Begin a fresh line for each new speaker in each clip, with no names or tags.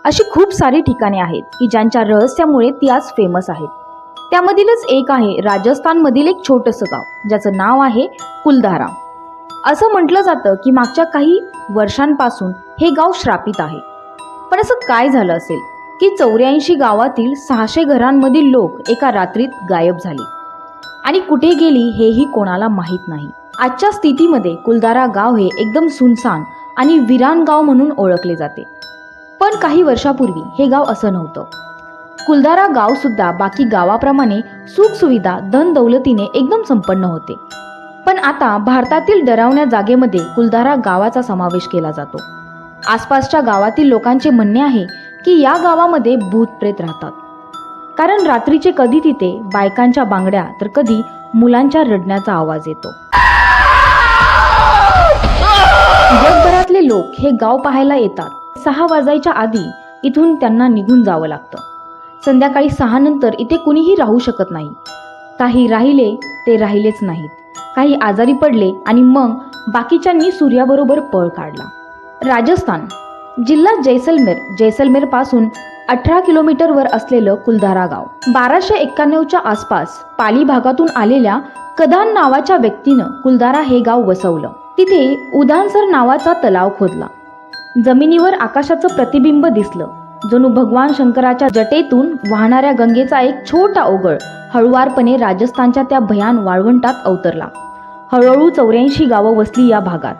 अशी खूप सारी ठिकाणे आहेत की ज्यांच्या रहस्यामुळे ती आज फेमस आहेत. त्यामधीलच एक आहे राजस्थानमधील एक छोटंसं गाव ज्याचं नाव आहे कुलधारा. असं म्हटलं जातं की मागच्या काही वर्षांपासून हे गाव श्रापित आहे. पण असं काय झालं असेल की 84 गावातील 600 घरांमधील लोक एका रात्रीत गायब झाले आणि कुठे गेली हेही कोणाला माहीत नाही. आजच्या स्थितीमध्ये कुलधारा गाव हे एकदम सुनसान आणि विरान गाव म्हणून ओळखले जाते. पण काही वर्षापूर्वी हे गाव असं नव्हतं. कुलधारा गाव सुद्धा बाकी गावाप्रमाणे सुखसुविधा धन दौलतीने एकदम संपन्न होते. पण आता भारतातील डरावण्या जागेमध्ये कुलधारा गावाचा समावेश केला जातो. आसपासच्या गावातील लोकांचे म्हणणे आहे की या गावामध्ये भूत प्रेत राहतात, कारण रात्रीचे कधी तिथे बायकांच्या बांगड्या तर कधी मुलांच्या रडण्याचा आवाज येतो. जगभरातले लोक हे गाव पाहायला येतात. 6 वाजायच्या आधी इथून त्यांना निघून जावं लागतं. संध्याकाळी 6 नंतर इथे कुणीही राहू शकत नाही. काही राहिले ते राहिलेच नाहीत, काही आजारी पडले आणि मग बाकीच्यांनी सूर्याबरोबर पळ काढला. राजस्थान जिल्हा जैसलमेर पासून 18 किलोमीटरवर असलेलं कुलधारा गाव 1291च्या आसपास पाली भागातून आलेल्या कधान नावाच्या व्यक्तीनं कुलधारा हे गाव वसवलं. तिथे उदानसर नावाचा तलाव खोदला. जमिनीवर आकाशाचं प्रतिबिंब दिसलं. जणू भगवान शंकराच्या जटेतून वाहणाऱ्या गंगेचा एक छोटा ओघळ हळुवारपणे राजस्थानच्या त्या भयान वाळवंटात अवतरला. हळूहळू 84 गावं वसली या भागात.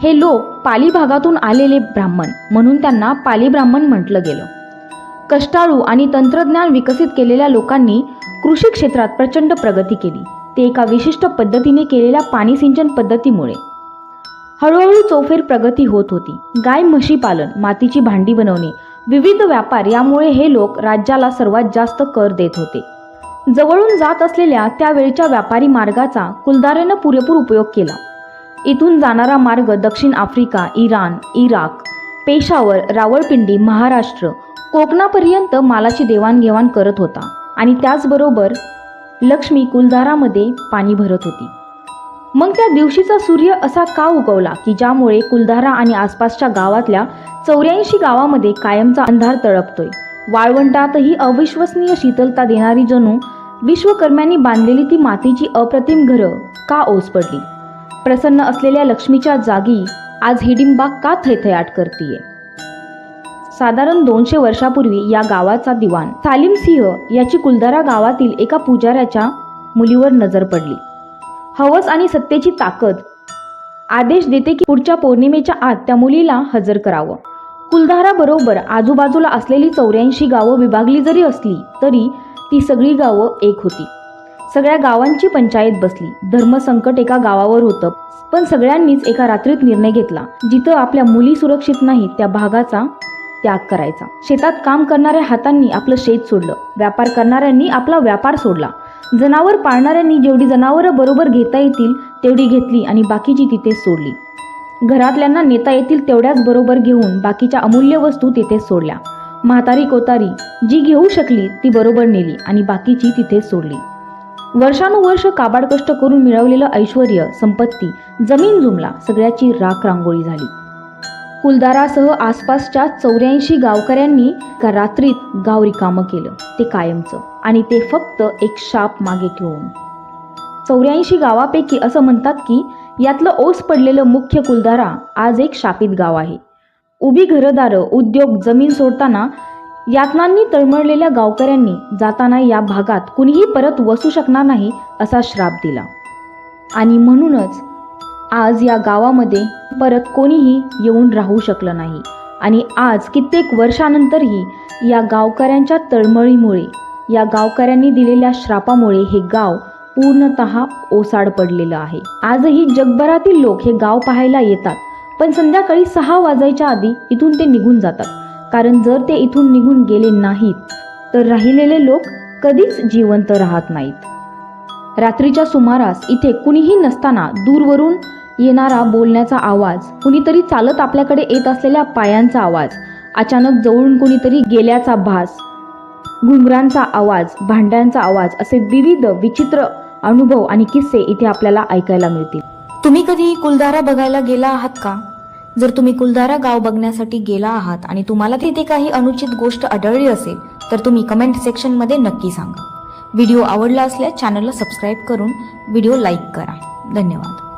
हे लोक पाली भागातून आलेले ब्राह्मण म्हणून त्यांना पाली ब्राह्मण म्हटलं गेलं. कष्टाळू आणि तंत्रज्ञान विकसित केलेल्या लोकांनी कृषी क्षेत्रात प्रचंड प्रगती केली. ते एका विशिष्ट पद्धतीने केलेल्या पाणी सिंचन पद्धतीमुळे हळूहळू चौफेर प्रगती होत होती. गाय म्हशी पालन, मातीची भांडी बनवणे, विविध व्यापार यामुळे हे लोक राज्याला सर्वात जास्त कर देत होते. जवळून जात असलेल्या त्यावेळच्या व्यापारी मार्गाचा कुलधारेनं पुरेपूर उपयोग केला. इथून जाणारा मार्ग दक्षिण Africa, Iran, Iraq, Peshawar, Rawalpindi, Maharashtra, कोकणापर्यंत मालाची देवाणघेवाण करत होता. आणि त्याचबरोबर लक्ष्मी कुलधारामध्ये पाणी भरत होती. मग त्या दिवशीचा सूर्य असा का उगवला की ज्यामुळे कुलधारा आणि आसपासच्या गावातल्या 84 गावामध्ये कायमचा अंधार तळपतोय. वाळवंटातही अविश्वसनीय शीतलता देणारी जणू विश्वकर्म्यांनी बांधलेली ती मातीची अप्रतिम घरं का ओस पडली. प्रसन्न असलेल्या लक्ष्मीच्या जागी आज हिडिंबा का थैथयाट करतीये. साधारण 200 वर्षापूर्वी या गावाचा दिवाण सालीम सिंह याची कुलधारा गावातील एका पुजाऱ्याच्या मुलीवर नजर पडली. हवस आणि सत्तेची ताकद आदेश देते की पुढच्या पौर्णिमेच्या आत त्या मुलीला हजर करावं. कुलधारा बरोबर आजूबाजूला असलेली 84 गावं विभागली जरी असली तरी ती सगळी गावं एक होती. सगळ्या गावांची पंचायत बसली. धर्मसंकट एका गावावर होतं, पण सगळ्यांनीच एका रात्रीत निर्णय घेतला, जिथं आपल्या मुली सुरक्षित नाहीत त्या भागाचा त्याग करायचा. शेतात काम करणाऱ्या हातांनी आपलं शेत सोडलं, व्यापार करणाऱ्यांनी आपला व्यापार सोडला, जनावर पाळणाऱ्यांनी जेवढी जनावरं बरोबर घेता येतील तेवढी घेतली आणि बाकीची तिथेच सोडली. घरातल्यांना नेता येतील तेवढ्याच बरोबर घेऊन बाकीच्या अमूल्य वस्तू तिथेच सोडल्या. म्हातारी कोतारी जी घेऊ शकली ती बरोबर नेली आणि बाकीची तिथेच सोडली. वर्षानुवर्ष काबाड कष्ट करून मिळवलेलं ऐश्वर्य, संपत्ती, जमीन जुमला सगळ्याची राख रांगोळी झाली. कुलधारासह आसपासच्या 84 गावकऱ्यांनी एका रात्रीत गाव रिकामं केलं, ते कायमचं, आणि ते फक्त एक शाप मागे ठेवून. 84 गावापैकी असं म्हणतात की यातलं ओस पडलेलं मुख्य कुलधारा आज एक शापित गाव आहे. उभी घरदारं, उद्योग, जमीन सोडताना यातनांनी तळमळलेल्या गावकऱ्यांनी जाताना या भागात कुणीही परत वसू शकणार नाही असा श्राप दिला. आणि म्हणूनच आज या गावामध्ये परत कोणीही येऊन राहू शकलं नाही. आणि आज कित्येक वर्षानंतरही या गावकऱ्यांच्या तळमळीमुळे, या गावकऱ्यांनी दिलेल्या श्रापामुळे हे गाव पूर्णतः ओसाड पडलेलं आहे. आजही जगभरातील लोक हे गाव पाहायला येतात, पण संध्याकाळी 6 वाजायच्या आधी इथून ते निघून जातात. कारण जर ते इथून निघून गेले नाहीत तर राहिलेले लोक कधीच जिवंत राहत नाहीत. रात्रीच्या सुमारास इथे कुणीही नसताना दूरवरून येणारा बोलण्याचा आवाज, कुणीतरी चालत आपल्याकडे येत असलेल्या पायांचा आवाज, अचानक जवळून कुणीतरी गेल्याचा भास, घुंगरांचा आवाज, भांड्यांचा आवाज असे विविध विचित्र अनुभव आणि किस्से इथे आपल्याला ऐकायला मिळतील. तुम्ही कधी कुलधारा बघायला गेला आहात का? जर तुम्ही कुलधारा गाव बघण्यासाठी गेला आहात आणि तुम्हाला तिथे काही अनुचित गोष्ट आढळली असेल तर तुम्ही कमेंट सेक्शनमध्ये नक्की सांगा. व्हिडिओ आवडला असल्यास चॅनलला सबस्क्राईब करून व्हिडिओ लाईक करा. धन्यवाद.